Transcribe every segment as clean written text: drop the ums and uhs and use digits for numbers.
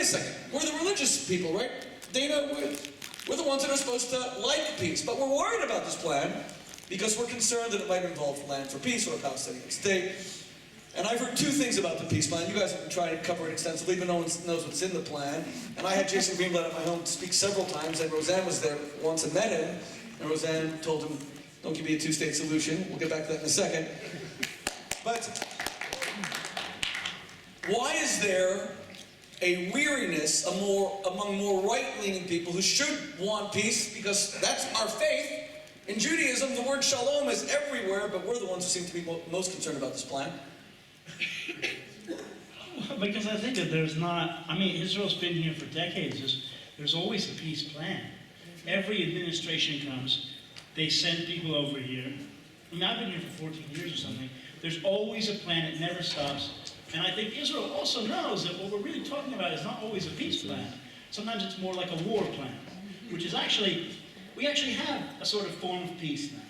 second, we're the religious people, right? Dana, we're the ones that are supposed to like peace, but we're worried about this plan because we're concerned that it might involve land for peace or a Palestinian state. And I've heard two things about the peace plan. You guys have been trying to cover it extensively, but no one knows what's in the plan. And I had Jason Greenblatt at my home speak several times, and Rosanne was there once and met him. And Rosanne told him, don't give me a two-state solution. We'll get back to that in a second. But why is there a weariness among more right-leaning people who should want peace, because that's our faith? In Judaism, the word shalom is everywhere, but we're the ones who seem to be most concerned about this plan. Because I think that Israel's been here for decades. There's always a peace plan. Every administration comes, they send people over here. I've been here for 14 years or something. There's always a plan, it never stops. And I think Israel also knows that what we're really talking about is not always a peace plan. Sometimes it's more like a war plan, which is we actually have a sort of form of peace now.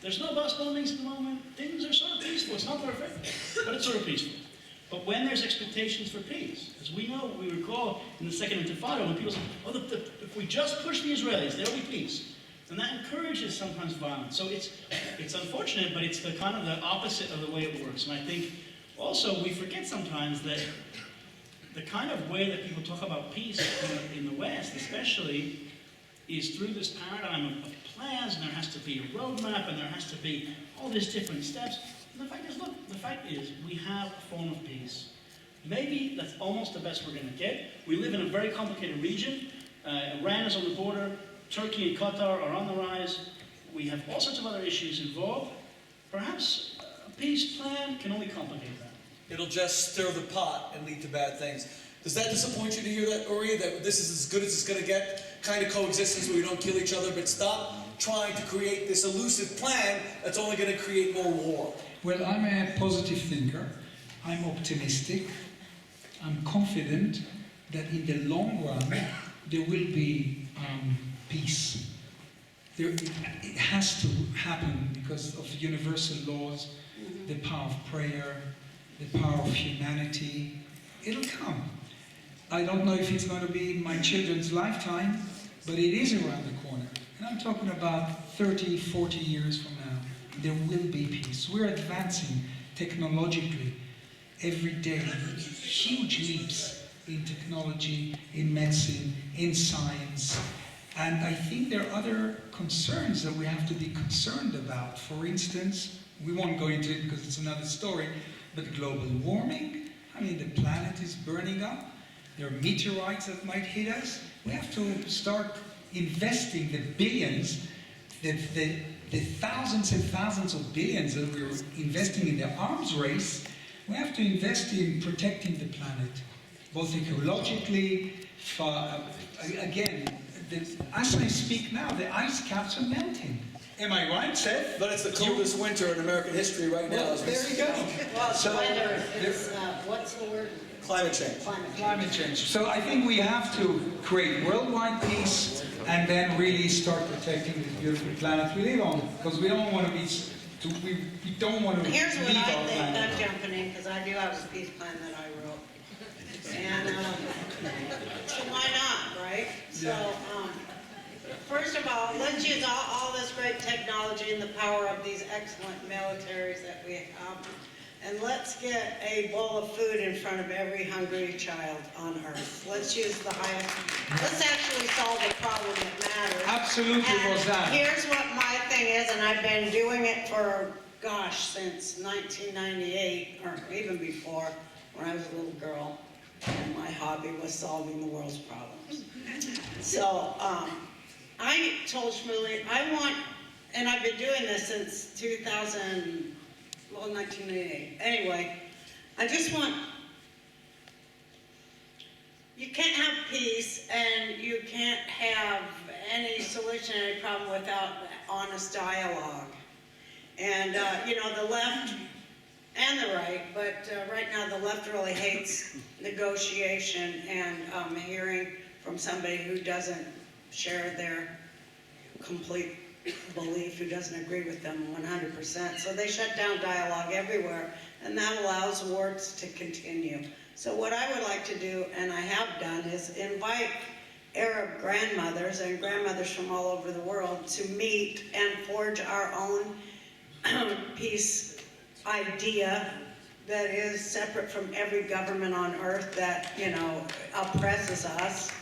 There's no bus bombings at the moment. Things are sort of peaceful. It's not perfect, but it's sort of peaceful. But when there's expectations for peace, as we recall in the Second Intifada, when people say, if we just push the Israelis, there'll be peace. And that encourages sometimes violence. So it's unfortunate, but it's the kind of the opposite of the way it works. And I think also we forget sometimes that the kind of way that people talk about peace in the West, especially, is through this paradigm of plans, and there has to be a roadmap, and there has to be all these different steps. And the fact is, we have a form of peace. Maybe that's almost the best we're going to get. We live in a very complicated region. Iran is on the border. Turkey and Qatar are on the rise. We have all sorts of other issues involved. Perhaps a peace plan can only complicate that. It'll just stir the pot and lead to bad things. Does that disappoint you to hear that, Uri, that this is as good as it's going to get? Kind of coexistence where we don't kill each other, but stop trying to create this elusive plan that's only going to create more war. Well, I'm a positive thinker. I'm optimistic. I'm confident that in the long run there will be peace. It has to happen because of universal laws, the power of prayer, the power of humanity. It'll come. I don't know if it's going to be in my children's lifetime, but it is around the corner. And I'm talking about 30, 40 years from now. There will be peace. We're advancing technologically every day. Huge leaps in technology, in medicine, in science. And I think there are other concerns that we have to be concerned about. For instance, we won't go into it because it's another story, but global warming. The planet is burning up. There are meteorites that might hit us. We have to start investing the billions, the thousands and thousands of billions that we're investing in the arms race. We have to invest in protecting the planet, both ecologically, again, as I speak now, the ice caps are melting. Am I right, Seth? But it's the coldest winter in American history right now. Well, there you go. Well, so, weather is, what's the word? Climate change. Climate change. So I think we have to create worldwide peace and then really start protecting this beautiful planet we live on, because we don't want to be. We don't want to leave our planet. Here's what I think. I'm jumping in because I do have a peace plan that I wrote, and so why not, right? So. First of all, let's use all this great technology and the power of these excellent militaries that we have, and let's get a bowl of food in front of every hungry child on earth. Let's use the highest. Let's actually solve the problem that matters. Absolutely, Rosanne. Here's what my thing is, and I've been doing it for, since 1998, or even before, when I was a little girl, and my hobby was solving the world's problems. So, I told Shmuely, and I've been doing this since 1998. Anyway, I just want, you can't have peace and you can't have any solution to any problem without honest dialogue. And, the left and the right, but right now the left really hates negotiation and hearing from somebody who doesn't share their complete belief, who doesn't agree with them 100%. So they shut down dialogue everywhere, and that allows wars to continue. So what I would like to do, and I have done, is invite Arab grandmothers and grandmothers from all over the world to meet and forge our own peace idea that is separate from every government on earth that, you know, oppresses us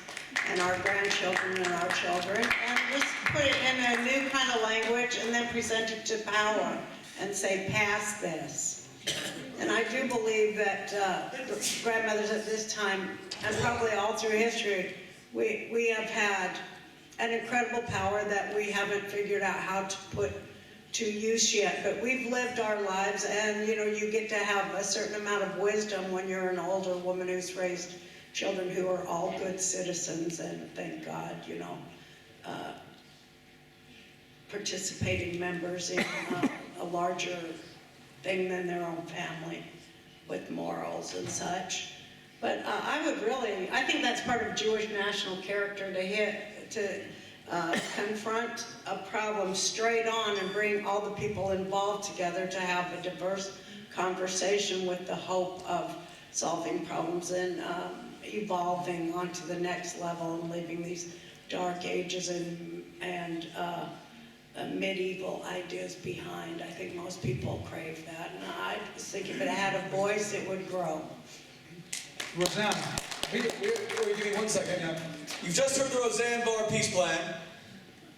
and our grandchildren and our children, and just put it in a new kind of language and then present it to power and say, pass this. And I do believe that the grandmothers at this time, and probably all through history, we have had an incredible power that we haven't figured out how to put to use yet. But we've lived our lives, and you know, you get to have a certain amount of wisdom when you're an older woman who's raised children who are all good citizens, and thank God, you know, participating members in a larger thing than their own family with morals and such. But I think that's part of Jewish national character to confront a problem straight on and bring all the people involved together to have a diverse conversation with the hope of solving problems and evolving onto the next level and leaving these dark ages and medieval ideas behind. I think most people crave that, and I think if it had a voice, it would grow. Rosanne. Give me 1 second. You've just heard the Rosanne Barr peace plan.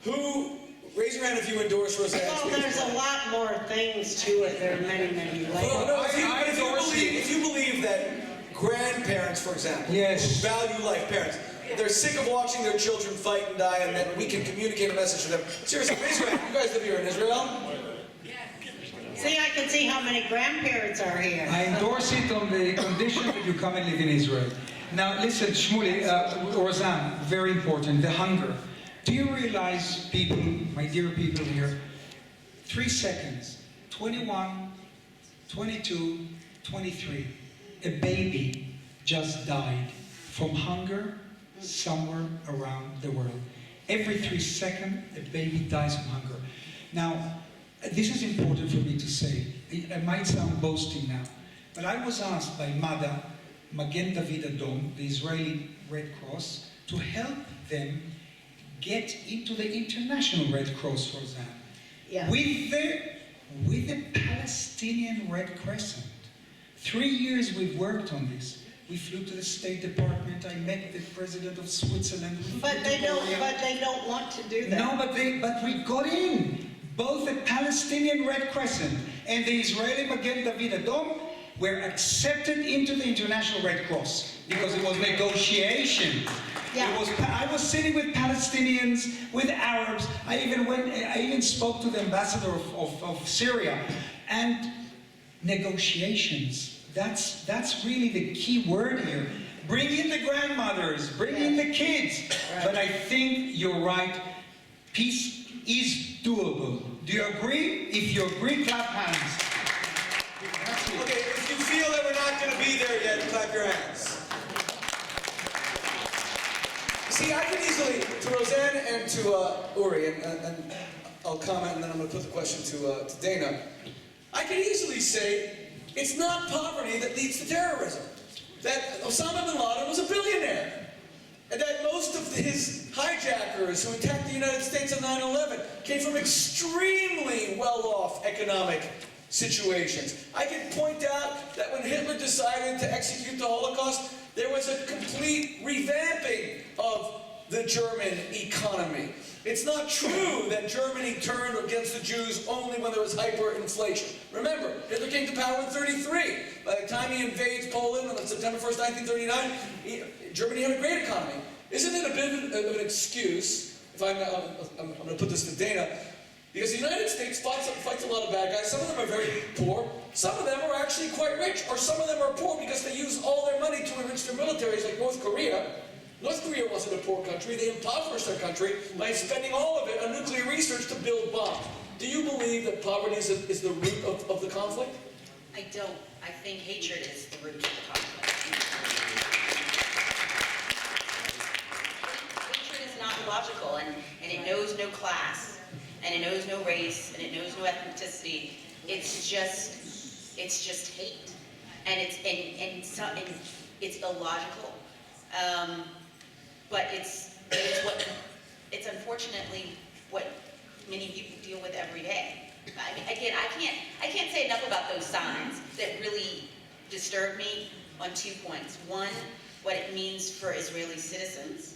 Raise your hand if you endorse Rosanne's Well, peace there's plan. a lot more things to it. There are many, many layers. Well, no, if you believe that grandparents, for example, Yes. who value life, parents, they're sick of watching their children fight and die, and that we can communicate a message to them. Seriously, raise your hand. You guys live here in Israel? See, I can see how many grandparents are here. I endorse it on the condition that you come and live in Israel. Now listen, Shmuely, Rosanne, very important, the hunger. Do you realize, people, my dear people here, 3 seconds, 21, 22, 23, a baby just died from hunger somewhere around the world. Every 3 seconds, a baby dies from hunger. Now, this is important for me to say. It might sound boasting now, but I was asked by MADA, Magen David Adom, the Israeli Red Cross, to help them get into the International Red Cross, Rosanne. Yeah. With the Palestinian Red Crescent. 3 years we've worked on this. We flew to the State Department. I met the president of Switzerland. But they don't want to do that. No, but we got in. Both the Palestinian Red Crescent and the Israeli Magen David Adom were accepted into the International Red Cross because it was negotiation. Yeah. I was sitting with Palestinians, with Arabs. I even spoke to the ambassador of Syria, and negotiations. That's really the key word here. Bring in the grandmothers, bring in the kids. Right. But I think you're right. Peace is doable. Do you agree? If you agree, clap hands. Okay, if you feel that we're not going to be there yet, clap your hands. See, I can easily, to Rosanne and to Uri, and I'll comment, and then I'm going to put the question to Dana. I can easily say it's not poverty that leads to terrorism. That Osama bin Laden was a billionaire. And that most of his hijackers who attacked the United States on 9/11 came from extremely well-off economic situations. I can point out that when Hitler decided to execute the Holocaust, there was a complete revamping of the German economy. It's not true that Germany turned against the Jews only when there was hyperinflation. Remember, Hitler came to power in 1933. By the time he invades Poland on September 1st, 1939, Germany had a great economy. Isn't it a bit of an excuse, if I'm going to put this to Dana, because the United States fights a lot of bad guys. Some of them are very poor. Some of them are actually quite rich. Or some of them are poor because they use all their money to enrich their militaries, like North Korea. North Korea wasn't a poor country. They impoverished their country by spending all of it on nuclear research to build bombs. Do you believe that poverty is the root of the conflict? I don't. I think hatred is the root of the conflict. Hatred is not logical, and it knows no class, and it knows no race, and it knows no ethnicity. It's just hate, and It's illogical. But it's unfortunately what many people deal with every day. I mean, again, I can't say enough about those signs that really disturb me on 2 points. One, what it means for Israeli citizens,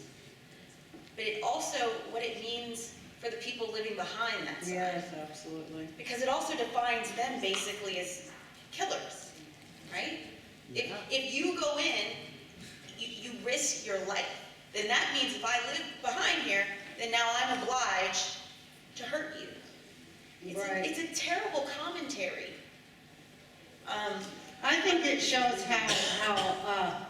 but it also what it means for the people living behind that sign. Yes, absolutely. Because it also defines them basically as killers, right? If you go in, you risk your life, then that means if I live behind here, then now I'm obliged to hurt you. It's a terrible commentary. I think it shows how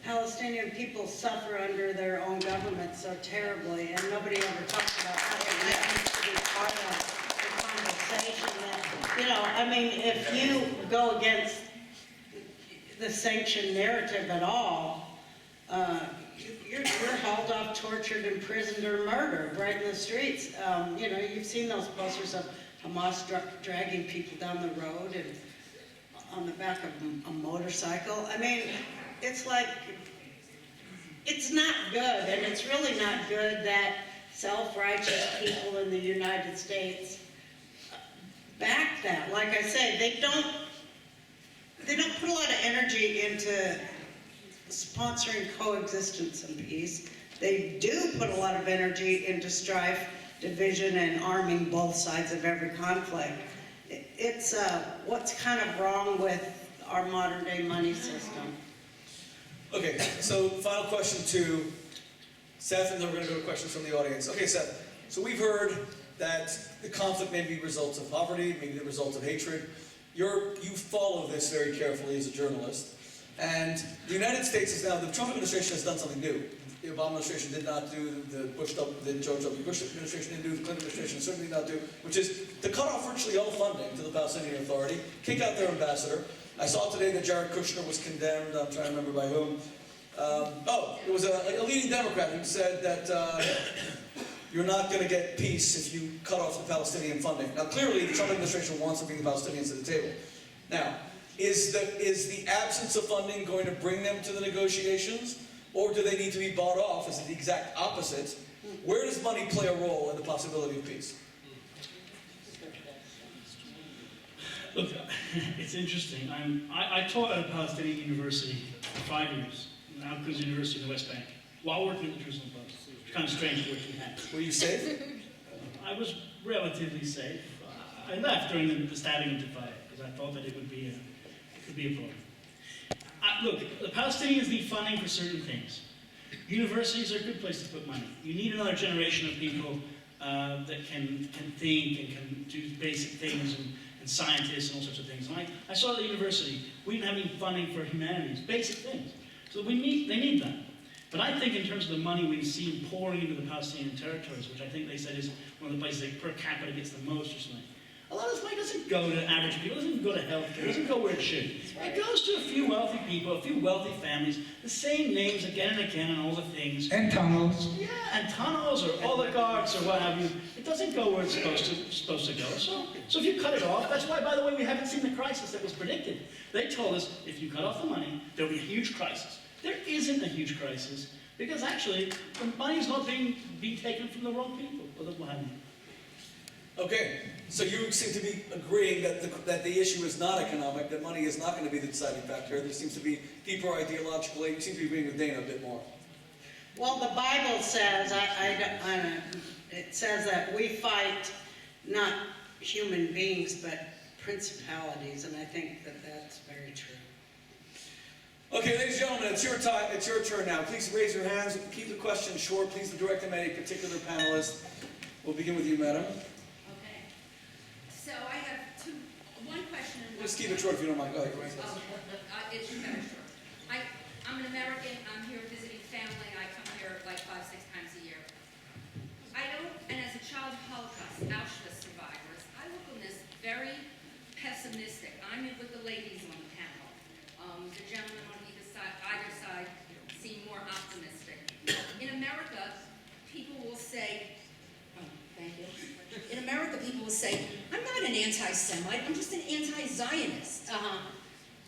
Palestinian people suffer under their own government so terribly, and nobody ever talks about how that needs to be part of the conversation. That, you know, I mean, if you go against the sanctioned narrative at all, you're hauled off, tortured, imprisoned, or murdered right in the streets. You know, you've seen those posters of Hamas dragging people down the road and on the back of a motorcycle. I mean, it's like, it's not good, and it's really not good that self-righteous people in the United States back that. Like I say, they don't put a lot of energy into sponsoring coexistence and peace. They do put a lot of energy into strife, division, and arming both sides of every conflict. It's what's kind of wrong with our modern day money system. Okay, so final question to Seth, and then we're going to go to questions from the audience. Okay, Seth, so we've heard that the conflict may be results of poverty, maybe the results of hatred. You follow this very carefully as a journalist. And the United States is now, the Trump administration has done something new. The Obama administration did not do, the George W. Bush administration didn't do, the Clinton administration certainly did not do, which is to cut off virtually all funding to the Palestinian Authority, kick out their ambassador. I saw today that Jared Kushner was condemned, I'm trying to remember by whom. It was a leading Democrat who said that you're not going to get peace if you cut off the Palestinian funding. Now clearly the Trump administration wants to bring the Palestinians to the table. Now, is the absence of funding going to bring them to the negotiations? Or do they need to be bought off? Is it the exact opposite? Where does money play a role in the possibility of peace? Look, it's interesting. I taught at a Palestinian university for 5 years, Al-Quds University in the West Bank, while working at the Jerusalem Post. It's kind of strange working that. Were you safe? I was relatively safe. I left during the stabbing intifada because I thought that it could be a problem. Look, the Palestinians need funding for certain things. Universities are a good place to put money. You need another generation of people that can think and can do basic things, and scientists and all sorts of things. And I saw at the university, we didn't have any funding for humanities, basic things. So they need that. But I think in terms of the money we've seen pouring into the Palestinian territories, which I think they said is one of the places that per capita gets the most or something, a lot of this money doesn't go to average people, it doesn't go to healthcare, it doesn't go where it should. It goes to a few wealthy people, a few wealthy families, the same names again and again and all the things. And tunnels. Yeah, and tunnels or oligarchs or what have you. It doesn't go where it's supposed to go. So if you cut it off, that's why, by the way, we haven't seen the crisis that was predicted. They told us if you cut off the money, there'll be a huge crisis. There isn't a huge crisis because actually the money's not being taken from the wrong people or the what have you. Okay, so you seem to be agreeing that the issue is not economic, that money is not going to be the deciding factor. There seems to be deeper ideologically. You seem to be agreeing with Dana a bit more. Well, the Bible says, it says that we fight not human beings, but principalities, and I think that that's very true. Okay, ladies and gentlemen, it's your time. It's your turn now. Please raise your hands. Keep the questions short. Please direct them at a particular panelist. We'll begin with you, madam. So I have one question and one. Just keep it short if you don't mind. Go ahead. It's very short. I'm an American. I'm here visiting family. I come here like 5-6 times a year. And as a child of Holocaust, Auschwitz survivors, I look on this very pessimistic. I'm in with the ladies on the panel. The gentlemen on either side seem more optimistic. In America, people will say, thank you. In America, people will say, I'm not an anti-Semite, I'm just an anti-Zionist.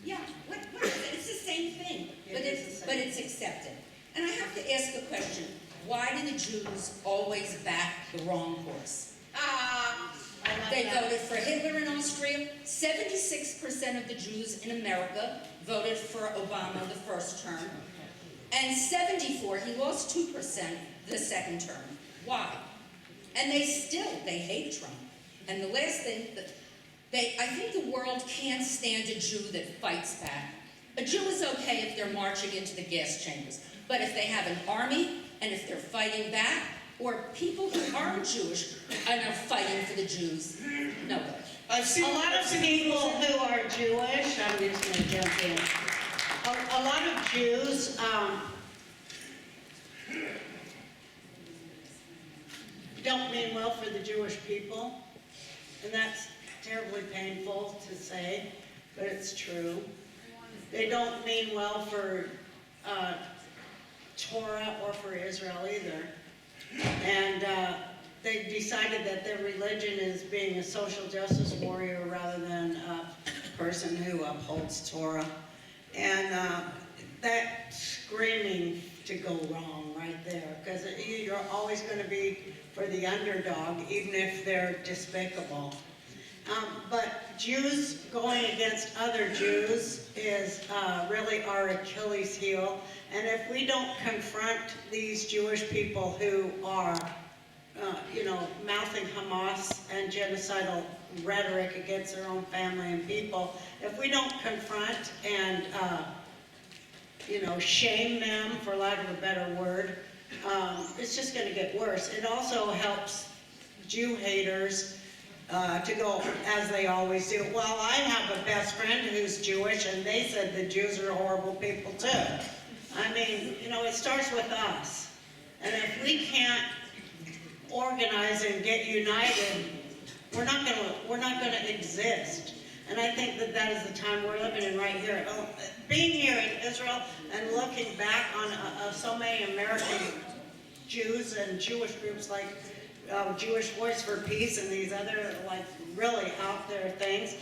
Yeah, what is it? It's just same thing, It is the but same. it's accepted. And I have to ask the question, why do the Jews always back the wrong horse? They voted for Hitler in Austria. 76% of the Jews in America voted for Obama the first term. And 74, he lost 2% the second term. Why? And they hate Trump. And the last thing, I think the world can't stand a Jew that fights back. A Jew is okay if they're marching into the gas chambers. But if they have an army, and if they're fighting back, or people who aren't Jewish and are fighting for the Jews, no good. A lot of people who are Jewish, I'm just going to jump in. A lot of Jews don't mean well for the Jewish people, and that's terribly painful to say, but it's true. They don't mean well for Torah or for Israel either. And they've decided that their religion is being a social justice warrior rather than a person who upholds Torah. And that's screaming to go wrong right there, because you're always going to be for the underdog, even if they're despicable. But Jews going against other Jews is really our Achilles heel. And if we don't confront these Jewish people who are, mouthing Hamas and genocidal rhetoric against their own family and people, if we don't confront and, shame them, for lack of a better word, it's just going to get worse. It also helps Jew haters to go, as they always do, well, I have a best friend who's Jewish, and they said the Jews are horrible people too. I mean, it starts with us. And if we can't organize and get united, we're not gonna exist. And I think that is the time we're living in right here. Being here in Israel and looking back on so many American Jews and Jewish groups like Jewish Voice for Peace and these other really out there things,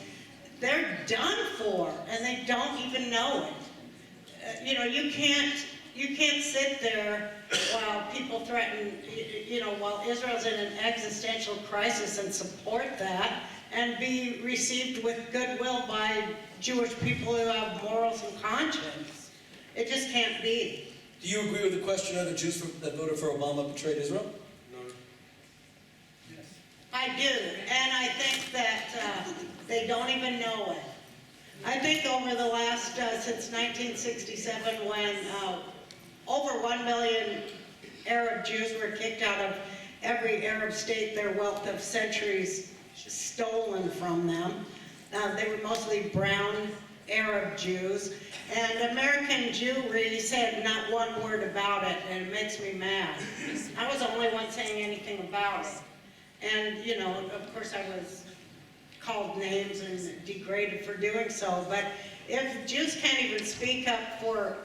they're done for, and they don't even know it. You can't sit there while people threaten, while Israel's in an existential crisis and support that and be received with goodwill by Jewish people who have morals and conscience. It just can't be. Do you agree with the questioner that Jews that voted for Obama betrayed Israel? I do, and I think that they don't even know it. I think over the last, since 1967, when over 1 million Arab Jews were kicked out of every Arab state, their wealth of centuries stolen from them. They were mostly brown Arab Jews, and American Jewry said not one word about it, and it makes me mad. I was the only one saying anything about it. And, of course I was called names and degraded for doing so, but if Jews can't even speak up for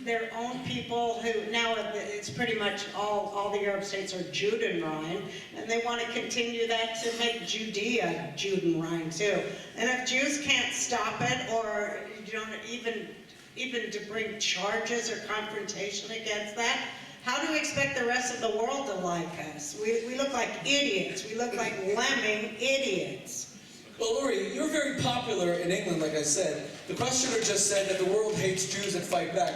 their own people who, now it's pretty much all the Arab states are Judenrein, and they want to continue that to make Judea Judenrein too. And if Jews can't stop it, or even to bring charges or confrontation against that, how do we expect the rest of the world to like us? We look like idiots. We look like lemming idiots. Well, Lori, you're very popular in England, like I said. The questioner just said that the world hates Jews and fight back.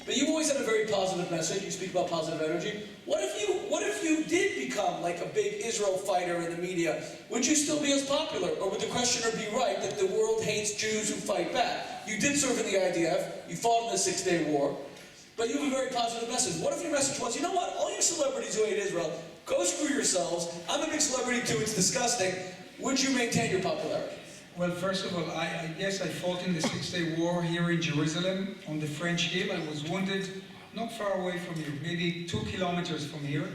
But you've always had a very positive message. You speak about positive energy. What if you did become like a big Israel fighter in the media? Would you still be as popular? Or would the questioner be right that the world hates Jews who fight back? You did serve in the IDF. You fought in the Six-Day War. But you have a very positive message. What if your message was, you know what, all you celebrities who hate Israel, go screw yourselves. I'm a big celebrity too, it's disgusting. Would you maintain your popularity? Well, first of all, I guess I fought in the Six-Day War here in Jerusalem on the French Hill. I was wounded not far away from here, maybe 2 kilometers from here.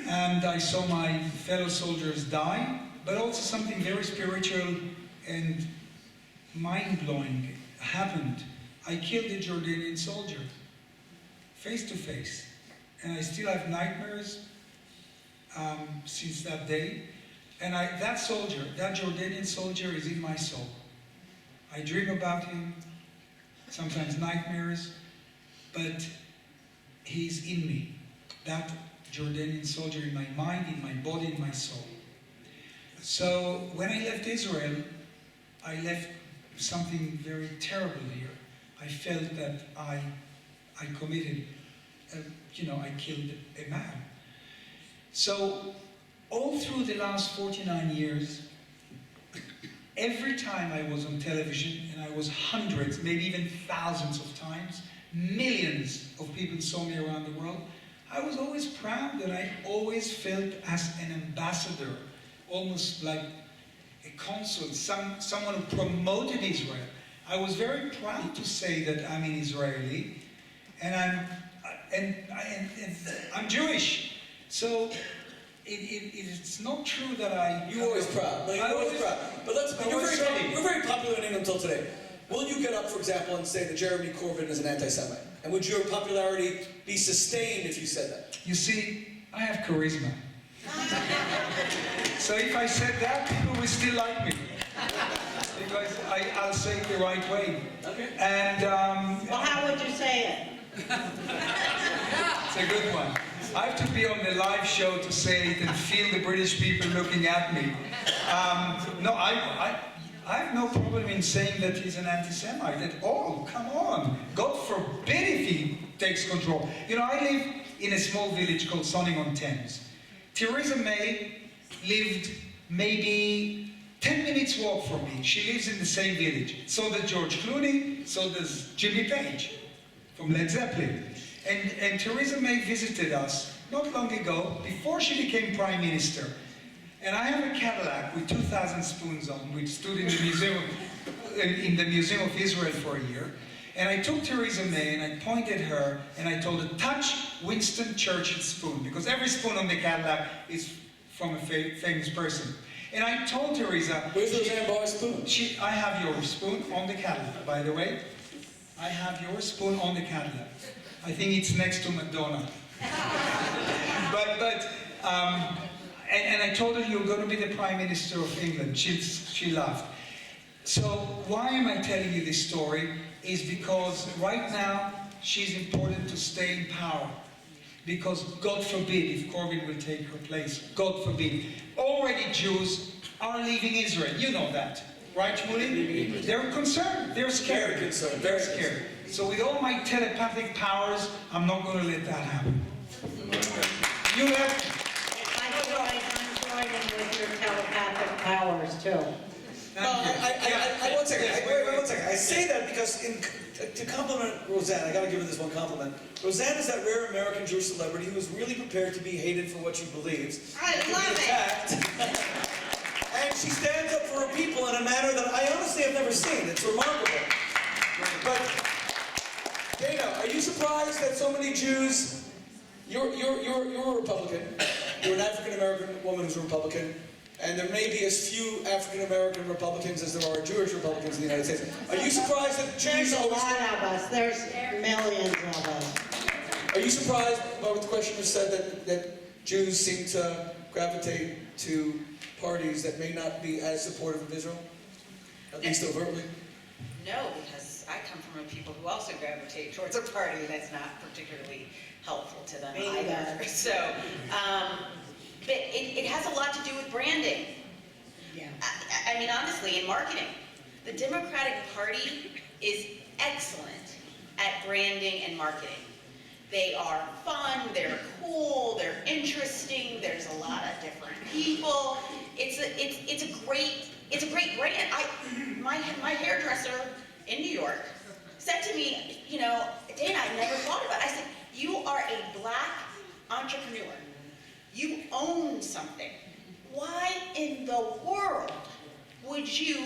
And I saw my fellow soldiers die, but also something very spiritual and mind-blowing happened. I killed a Jordanian soldier, face to face. And I still have nightmares since that day. And that soldier, that Jordanian soldier is in my soul. I dream about him. sometimes nightmares, but he's in me. That Jordanian soldier in my mind, in my body, in my soul. So when I left Israel, I left something very terrible here. I felt that I committed, I killed a man. So all through the last 49 years, every time I was on television, and I was hundreds, maybe even thousands of times, millions of people saw me around the world, I was always proud that I always felt as an ambassador, almost like a consul, someone who promoted Israel. I was very proud to say that I'm an Israeli, and I'm Jewish. So it's not true that I... You're always proud. Like, you're always proud. But you're very popular in England until today. Will you get up, for example, and say that Jeremy Corbyn is an anti-Semite? And would your popularity be sustained if you said that? You see, I have charisma. So if I said that, people will still like me. Because I'll say it the right way. Okay. And... Well, how would you say it? It's a good one. I have to be on the live show to say it and feel the British people looking at me. No, I have no problem in saying that he's an anti-Semite at all. Come on. God forbid if he takes control. You know, I live in a small village called Sonning-on-Thames. Theresa May lived maybe 10 minutes walk from me. She lives in the same village. So does George Clooney, so does Jimmy Page from Led Zeppelin. And Theresa May visited us not long ago, before she became Prime Minister. And I have a Cadillac with 2,000 spoons on, which stood in the Museum of Israel for a year. And I took Theresa May and I pointed her and I told her, touch Winston Churchill's spoon, because every spoon on the Cadillac is from a famous person. And I told Theresa... Where's Rosanne Barr's spoon? I have your spoon on the Cadillac, by the way. I have your spoon on the Cadillac. I think it's next to Madonna. And I told her, you're going to be the Prime Minister of England. She laughed. So why am I telling you this story? Is because right now, she's important to stay in power. Because God forbid if Corbyn will take her place. God forbid. Already Jews are leaving Israel. You know that. Right, Shmuely? They're concerned. They're scared. Very concerned. They're scared. So with all my telepathic powers, I'm not going to let that happen. You have... I'm joining with your telepathic powers, too. One second. Wait 1 second. I say that because to compliment Rosanne, I got to give her this one compliment. Rosanne is that rare American Jewish celebrity who is really prepared to be hated for what she believes. I love it. Attacked. And she stands up for her people in a manner that I honestly have never seen. It's remarkable. But Dana, are you surprised that so many Jews? You're a Republican. You're an African American woman who's a Republican. And there may be as few African-American Republicans as there are Jewish Republicans in the United States. Are you surprised that Jews There's a lot of us. There's millions of us. Are you surprised by what the questioner said, that Jews seem to gravitate to parties that may not be as supportive of Israel? At least overtly? No, because I come from a people who also gravitate towards a party that's not particularly helpful to them either. So, but it has a lot to do with branding. Yeah. I mean, honestly, in marketing, the Democratic Party is excellent at branding and marketing. They are fun, they're cool, they're interesting, there's a lot of different people. It's a great brand. My hairdresser in New York said to me, you know, Dana, I never thought about it. I said, you are a black entrepreneur. You own something. Why in the world would you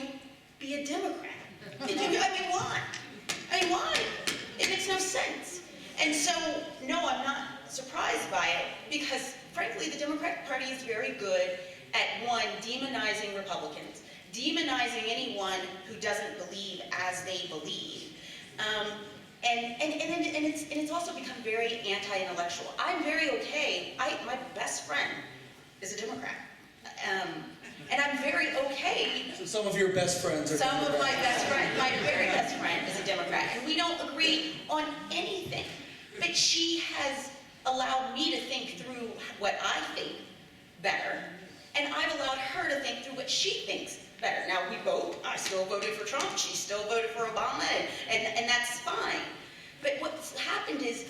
be a Democrat? I mean, why? Why? It makes no sense. And so, no, I'm not surprised by it, because frankly, the Democratic Party is very good at, one, demonizing Republicans, demonizing anyone who doesn't believe as they believe. And it's also become very anti-intellectual. I'm very okay. My best friend is a Democrat. And I'm very okay. So some of your best friends are Some of my Democrats. best friend, my very best friend is a Democrat, and we don't agree on anything. But she has allowed me to think through what I think better, and I've allowed her to think through what she thinks better. Now we vote. I still voted for Trump. She still voted for Obama, and that's fine. But what's happened is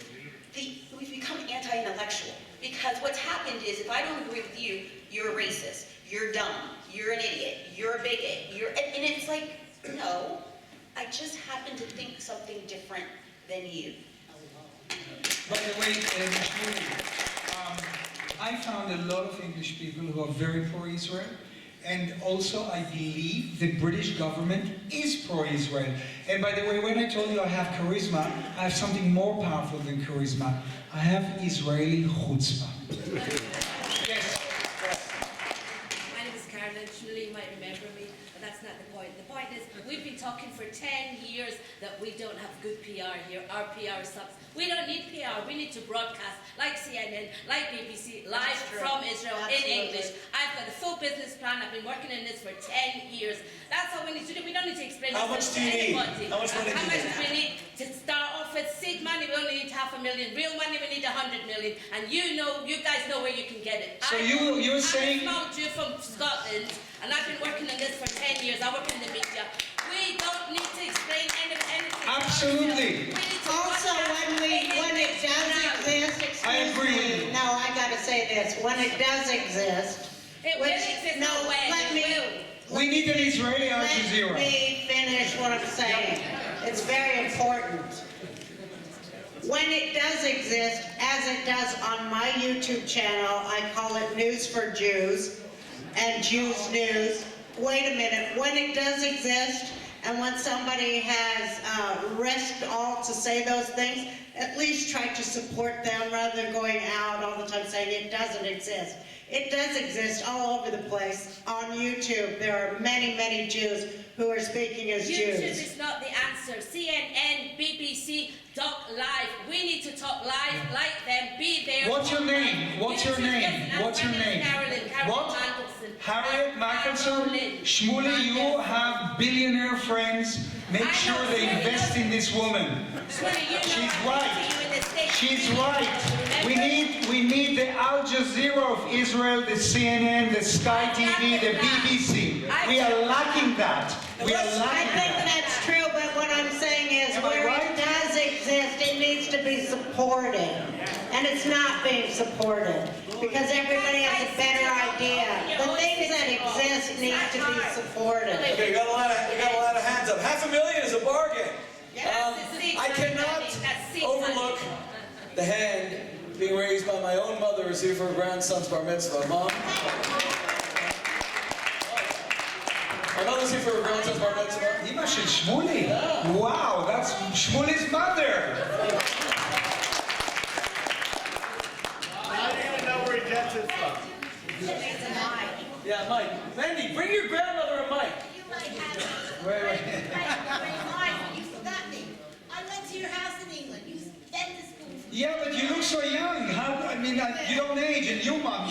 we've become anti-intellectual, because what's happened is if I don't agree with you, you're a racist, you're dumb, you're an idiot, you're a bigot, and it's like, no, I just happen to think something different than you. By the way, Shmuely, I found a lot of English people who are very pro-Israel, and also I believe the British government is pro-Israel. And by the way, when I told you I have charisma, I have something more powerful than charisma. I have Israeli chutzpah. Yes. My name is Carolyn. Shmuely, you might remember me, but that's not the point. The point is, we've been talking for 10 years that we don't have good PR here. Our PR sucks. We don't need PR. We need to broadcast like CNN, like BBC, live from Israel in English. I've got a full business plan. I've been working in this for 10 years. That's all we need to do. We don't need to explain How much do you need? anybody. How much money do you need? we need to start off with? Seed money, we only need $500,000. Real money, we need $100 million. And you guys know where you can get it. So you're saying... I'm a small Jew from Scotland, and I've been working on this for 10 years. I work in the media. We don't need to explain anything. Absolutely. Also, when it does exist, I agree with excuse you. me, no, I gotta say this, when it does exist, It will exist no, nowhere. let me, We need an Israeli Al let Jazeera. me finish what I'm saying. It's very important. When it does exist, as it does on my YouTube channel, I call it News for Jews and Jews News. Wait a minute, when it does exist, and when somebody has risked all to say those things, at least try to support them rather than going out all the time saying it doesn't exist. It does exist all over the place. On YouTube, there are many, many Jews who are speaking as YouTube Jews. is not the answer. CNN, BBC, talk live. We need to talk live like them. Be there. What's your name? What's your name? What's your name? Carolyn What? Michelson. Harriet Michelson? Carolyn Shmuely, you have billionaire friends. Make sure they invest in this woman. Shmuely, you know She's I right. went to you in the States. She's right. We need the Al Jazeera of Israel, the CNN, the Sky TV, the BBC. We are lacking that. We are I lacking think that. that's true, but what I'm saying is Am I where right? it does exist, it needs to be supported. And it's not being supported because everybody has a better idea. The things that exist need to be supported. Okay, we got a lot of hands up. $500,000 is a bargain. I cannot overlook the hand being raised by my own mother as here for her grandson's bar mitzvah. Mom? My mother's here for her grandson's bar mitzvah. Ima shel Shmuely. Wow, that's Shmuely's mother. I don't even know where he gets it from. Yeah, Mike. Mandy, bring your grandmother a mic. You might have it. Wait. You forgot me. I went to your house in England. You sent to school. Yeah, but you look so young. You don't age, and you, mom,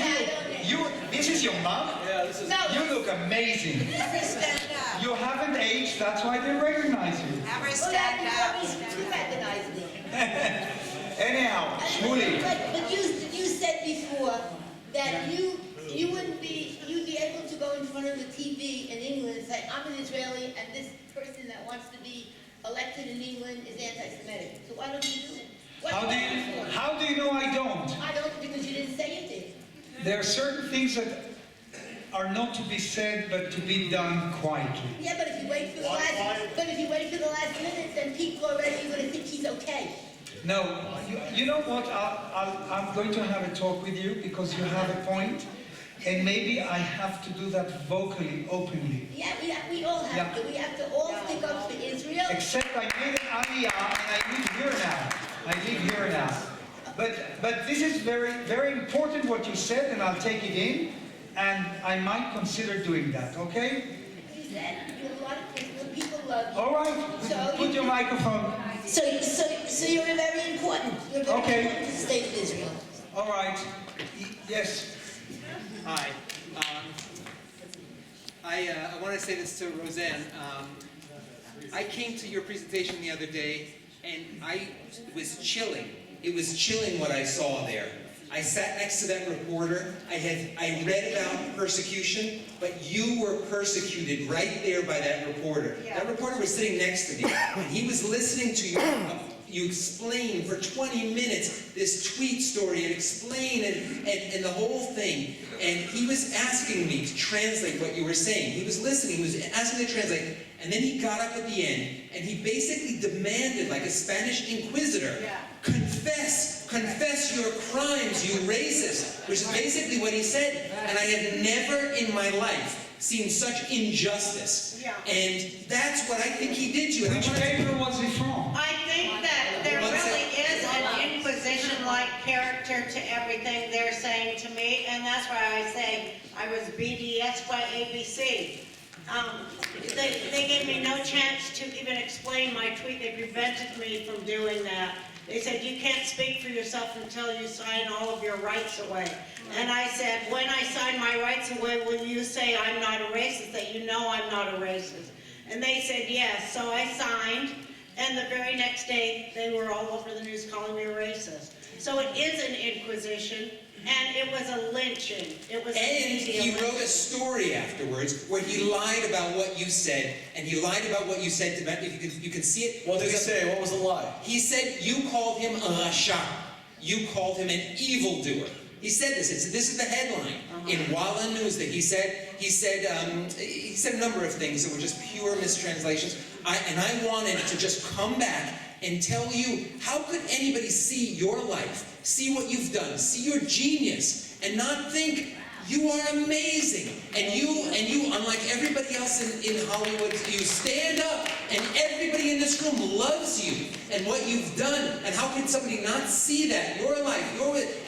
this is your mom? Yeah, this is... You look amazing. Never stand up. You haven't aged, that's why they recognize you. Never stand up. You recognize me. Anyhow, Shmuely. But you said before that you wouldn't be, you'd be able to go in front of the TV in England and say, I'm an Israeli and this person that wants to be elected in England is anti-Semitic. So why don't you do it? How do you know I don't? I don't, because you didn't say it did. There are certain things that are not to be said, but to be done quietly. Yeah, but if you wait for the last minute, then people are already going to think he's okay. No, you know what? I'm going to have a talk with you because you have a point, and maybe I have to do that vocally, openly. Yeah, we all have to. We have to all stick up for Israel. Except I made an aliyah and I live here now. But this is very, very important what you said, and I'll take it in, and I might consider doing that, okay? You said you have a lot of people love you. All right, So put your microphone. So you're very important. You're very Okay. important to the state of Israel. All right, yes. Hi. I want to say this to Rosanne. I came to your presentation the other day, and I was chilling. It was chilling what I saw there. I sat next to that reporter. I read about persecution, but you were persecuted right there by that reporter. Yeah. That reporter was sitting next to me, and he was listening to you explain for 20 minutes this tweet story and explain and the whole thing. And he was asking me to translate what you were saying. He was listening, he was asking me to translate, and then he got up at the end and he basically demanded, like a Spanish inquisitor, confess your crimes, you racist, which is basically what he said. And I have never in my life seen such injustice. Yeah. And that's what I think he did to you. Which paper was he from? I think that there really is an Inquisition-like character to everything they're saying to me, and that's why I say I was BDS by ABC. They gave me no chance to even explain my tweet. They prevented me from doing that. They said, you can't speak for yourself until you sign all of your rights away. And I said, when I sign my rights away, will you say I'm not a racist, that you know I'm not a racist? And they said yes, so I signed, and the very next day, they were all over the news calling me a racist. So it is an inquisition, and it was a lynching. It was And he wrote a story afterwards where he lied about what you said, and he lied about what you said to them. If you can see it. What did he say? What was the lie? He said you called him a rasha. You called him an evildoer. He said this. This is the headline in Walla News that he said a number of things that were just pure mistranslations. And I wanted to just come back and tell you, how could anybody see your life, see what you've done, see your genius, and not think you are amazing? And you, unlike everybody else in Hollywood, you stand up, and everybody in this room loves you and what you've done. And how can somebody not see that? Your life,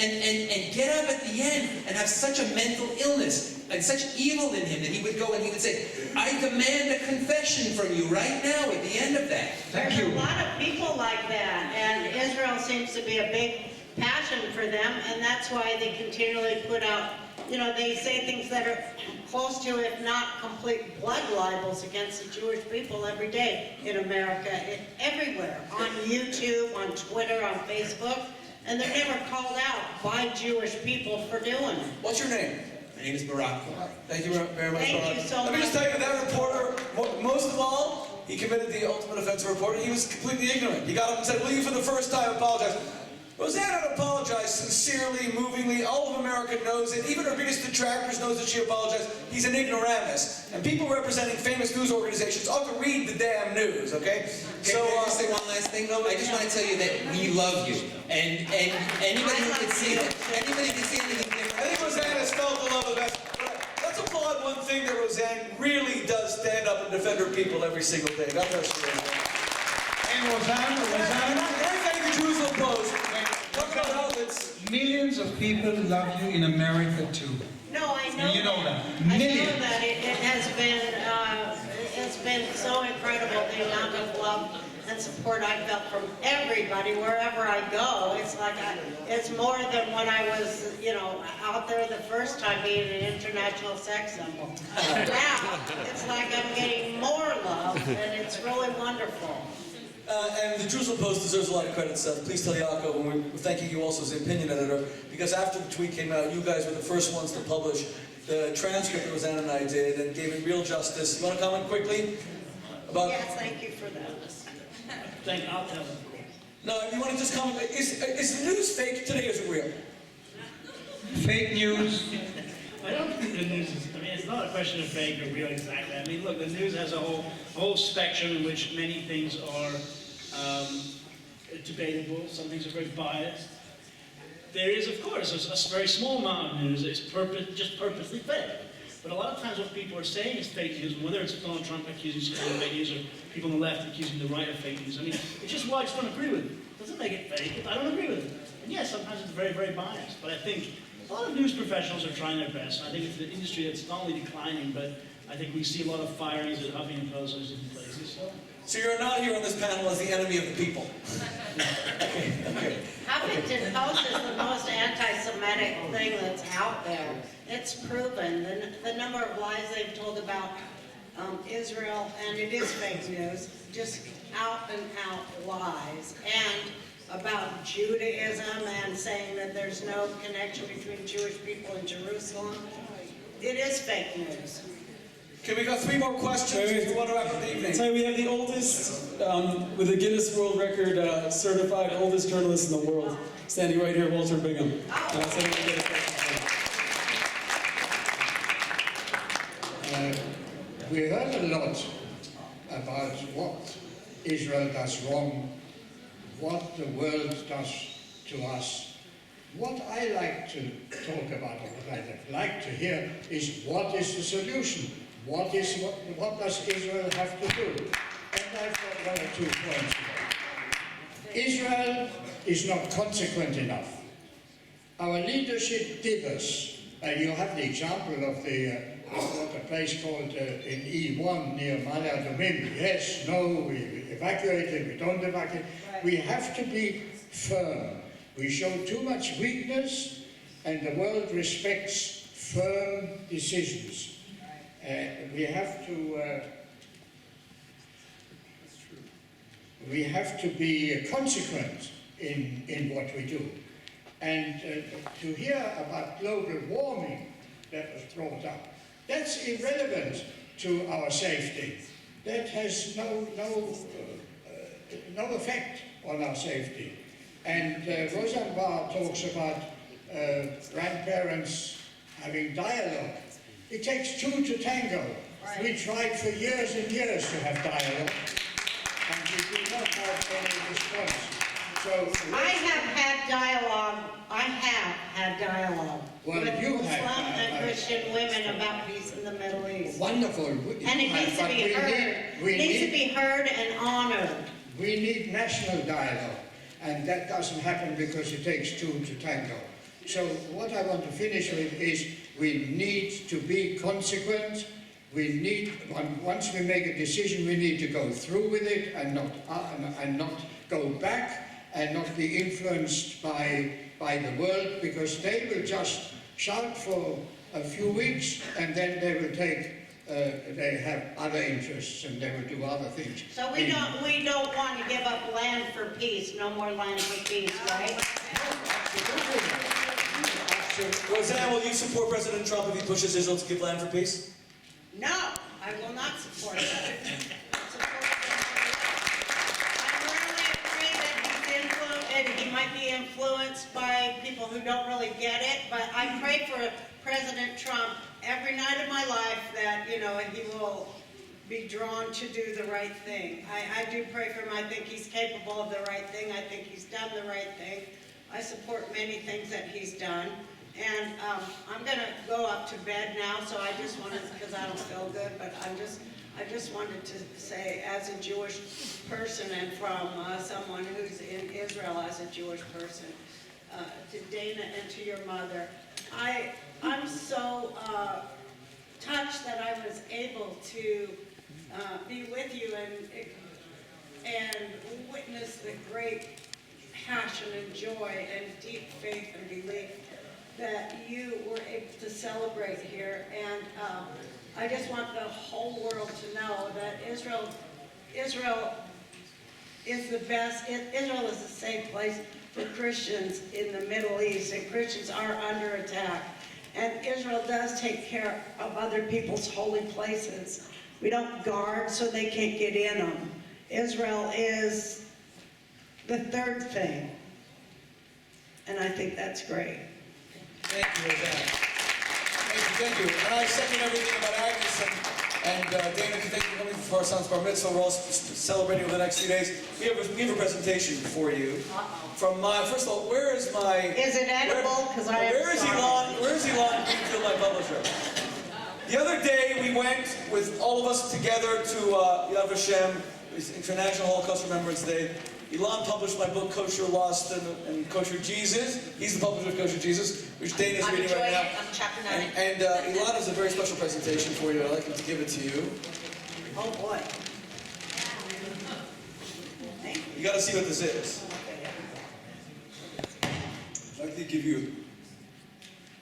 and get up at the end and have such a mental illness and such evil in him that he would go and he would say, I demand a confession from you right now at the end of that. There's a lot of people like that, and Israel seems to be a big passion for them, and that's why they continually put out, they say things that are close to, if not complete blood libels against the Jewish people every day in America, everywhere, on YouTube, on Twitter, on Facebook, and they're never called out by Jewish people for doing it. What's your name? My name is Barak. Thank you very much. Thank you so much. Let me just tell you, that reporter, most of all, he committed the ultimate offense of reporting. He was completely ignorant. He got up and said, will you for the first time apologize? Rosanne had apologized sincerely, movingly. All of America knows it. Even her biggest detractors knows that she apologized. He's an ignoramus. And people representing famous news organizations ought to read the damn news, okay? So, can I just say one last thing, though? I just want to tell you that we love you. And anybody who can see that, anybody can see anything different. I think Rosanne has felt the love of that. Let's applaud one thing that Rosanne really does stand up and defend her people every single day. God bless you, Rosanne. And Rosanne, I thank the Jerusalem Post. What about outlets? millions of people love you in America too. No, I know. And you know that. I Millions. know that it has been so incredible, the amount of love and support I felt from everybody wherever I go. It's like it's more than when I was, out there the first time being an international sex symbol. Now it's like I'm getting more love, and it's really wonderful. And the Jerusalem Post deserves a lot of credit, Seth. Please tell Yaakov, and we're thanking you also as the opinion editor, because after the tweet came out, you guys were the first ones to publish the transcript that Rosanne and I did and gave it real justice. You want to comment quickly about? Yes, thank you for that. I'll tell them. No, you want to just comment? Is the news fake today? Or is it real? Fake news. I don't think the news is, it's not a question of fake or real exactly. Look, the news has a whole spectrum in which many things are debatable. Some things are very biased. There is, of course, a very small amount of news that's just purposely fake. But a lot of times what people are saying is fake news, whether it's Donald Trump accusing someone of fake news or people on the left accusing the right of fake news. It's just why I just don't agree with it. It doesn't make it fake. I don't agree with it. And yes, sometimes it's very, very biased. But I think a lot of news professionals are trying their best. I think it's an industry that's not only declining, but I think we see a lot of firings at Huffington Post and different places. So you're not here on this panel as the enemy of the people. Okay. Huffington Post is the most anti-Semitic thing that's out there. It's proven. The number of lies they've told about Israel, and it is fake news, just out and out lies. And about Judaism and saying that there's no connection between Jewish people and Jerusalem. It is fake news. Okay, we got 3 more questions. If you want to wrap up the evening. So we have the oldest, with a Guinness World Record certified oldest journalist in the world, standing right here, Walter Bingham. So we can get a question from him. We heard a lot about what Israel does wrong, what the world does to us. What I like to talk about, or what I'd like to hear, is what is the solution? What does Israel have to do? And I've got 1 or 2 points here. Israel is not consequent enough. Our leadership differs. You have the example of a place called in E1 near Mala Domim. Yes, no, we evacuated, we don't evacuate. We have to be firm. We show too much weakness, and the world respects firm decisions. We have to be consequent in what we do. And to hear about global warming that was brought up, that's irrelevant to our safety. That has no effect on our safety. And Rosanne Barr talks about grandparents having dialogue. It takes 2 to tango. Right. We tried for years and years to have dialogue, and we did not have any response. So I have had dialogue. Well, with you Muslim have, and Christian women about peace in the Middle East. Wonderful. And it needs to be heard. It needs to be heard and honored. We need national dialogue, and that doesn't happen because it takes 2 to tango. So what I want to finish with is we need to be consequent. We need, once we make a decision, we need to go through with it and not go back and not be influenced by the world, because they will just shout for a few weeks and then they will take, they have other interests and they will do other things. So we don't want to give up land for peace. No more land for peace, right? Rosanne, will you support President Trump if he pushes Israel to give land for peace? No, I will not support that. I really agree that he might be influenced by people who don't really get it, but I pray for President Trump every night of my life that, he will be drawn to do the right thing. I do pray for him. I think he's capable of the right thing. I think he's done the right thing. I support many things that he's done. And I'm going to go up to bed now, so I just wanted, because I don't feel good, but I just wanted to say, as a Jewish person and from someone who's in Israel as a Jewish person, to Dana and to your mother, I'm so touched that I was able to be with you and witness the great passion and joy and deep faith and belief that you were able to celebrate here. And I just want the whole world to know that Israel is the best. Israel is a safe place for Christians in the Middle East, and Christians are under attack. And Israel does take care of other people's holy places. We don't guard so they can't get in them. Israel is the third thing. And I think that's great. Thank you, Rosanne. Thank you. And I second everything about Agnes and Dana. Thank you for coming for our son's bar mitzvah. We're all celebrating over the next few days. We have a presentation for you. From first of all, where is my? Is it edible? Because Where is Elon Greenfield, my publisher? The other day we went with all of us together to Yad Vashem, International Holocaust Remembrance Day. Elon published my book, Kosher Lost and Kosher Jesus. He's the publisher of Kosher Jesus, which Dana's reading right now. I'm chapter 9. And Elon has a very special presentation for you. I'd like him to give it to you. Oh boy. You got to see what this is. I'd like to give you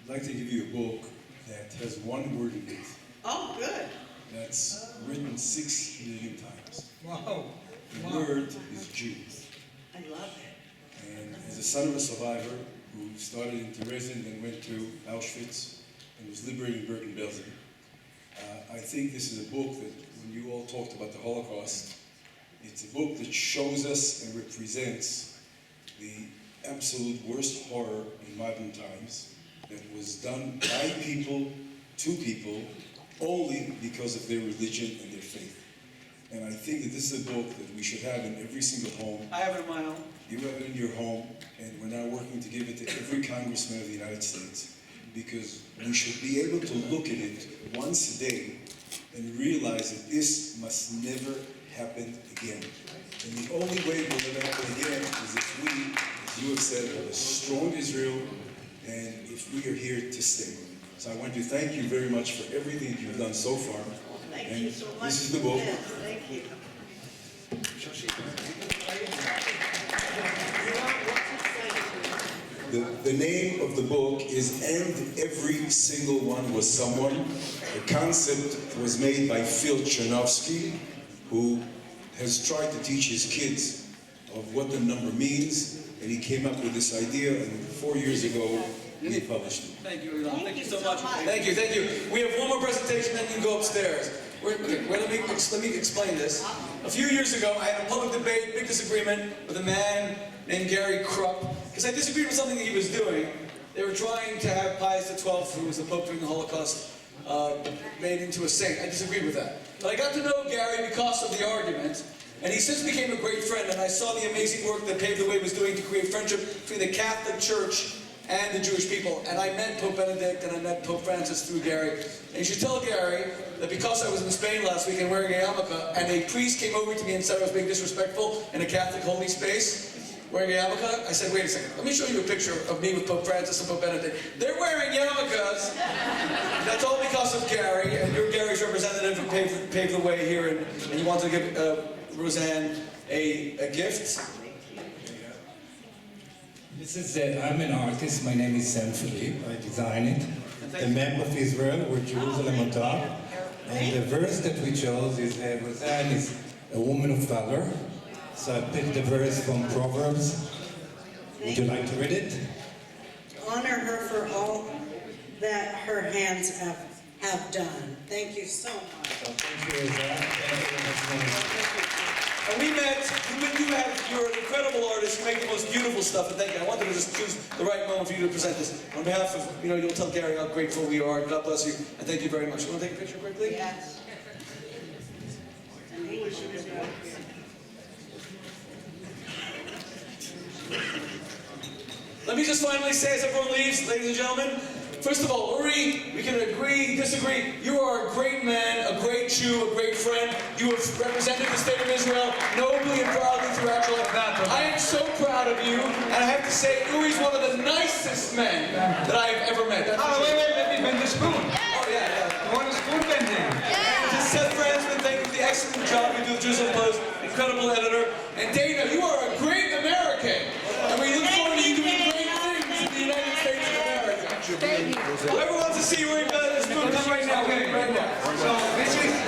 I'd like to give you a book that has one word in it. Oh, good. That's written 6 million times. Wow. The word is Jew. I love it. And as a son of a survivor who started in Theresian and went to Auschwitz and was liberated in Bergen-Belsen, I think this is a book that, when you all talked about the Holocaust, it's a book that shows us and represents the absolute worst horror in modern times that was done by people to people only because of their religion and their faith. And I think that this is a book that we should have in every single home. I have it in my home. You have it in your home, and we're now working to give it to every congressman of the United States, because we should be able to look at it once a day and realize that this must never happen again. And the only way it will never happen again is if we, as you have said, have a strong Israel, and if we are here to stay. So I want to thank you very much for everything that you've done so far. Thank you so much. This is the book. Yes, thank you. The name of the book is "And Every Single One Was Someone." The concept was made by Phil Chernovsky, who has tried to teach his kids of what the number means, and he came up with this idea, and 4 years ago, we published it. Thank you, Elon. Thank you so much. Thank you, thank you. We have one more presentation, then you can go upstairs. Let me explain this. A few years ago, I had a public debate, big disagreement with a man named Gary Krupp, because I disagreed with something that he was doing. They were trying to have Pius XII, who was the Pope during the Holocaust, made into a saint. I disagreed with that. But I got to know Gary because of the argument, and he since became a great friend, and I saw the amazing work that Paved the Way was doing to create friendship between the Catholic Church and the Jewish people. And I met Pope Benedict and I met Pope Francis through Gary. And you should tell Gary that because I was in Spain last week and wearing a yarmulke, and a priest came over to me and said I was being disrespectful in a Catholic holy space, wearing a yarmulke, I said, wait a second, let me show you a picture of me with Pope Francis and Pope Benedict. They're wearing yarmulkes. That's all because of Gary, and you're Gary's representative who paved the way here, and you want to give Rosanne a gift. This is I'm an artist. My name is Seth. I design it. The map of Israel with Jerusalem on top. And the verse that we chose is Rosanne is a woman of valor. So I picked the verse from Proverbs. Would you like to read it? Honor her for all that her hands have done. Thank you so much. So thank you, Rosanne. Thank you. And we met, you're an incredible artist, you make the most beautiful stuff, and thank you. I wanted to just choose the right moment for you to present this. On behalf of, you'll tell Gary how grateful we are, God bless you, and thank you very much. You want to take a picture quickly? Yes. Let me just finally say, as everyone leaves, ladies and gentlemen, first of all, Uri, we can agree, disagree. You are a great man, a great Jew, a great friend. You have represented the state of Israel nobly and proudly throughout your life. I am so proud of you, and I have to say, Uri's one of the nicest men that I have ever met. Wait, let me bend the spoon. Oh, yeah. You want a spoon bending? To Seth Frantzman, thank you for the excellent job you do with Jerusalem Post, incredible editor. And Dana, you are a great American.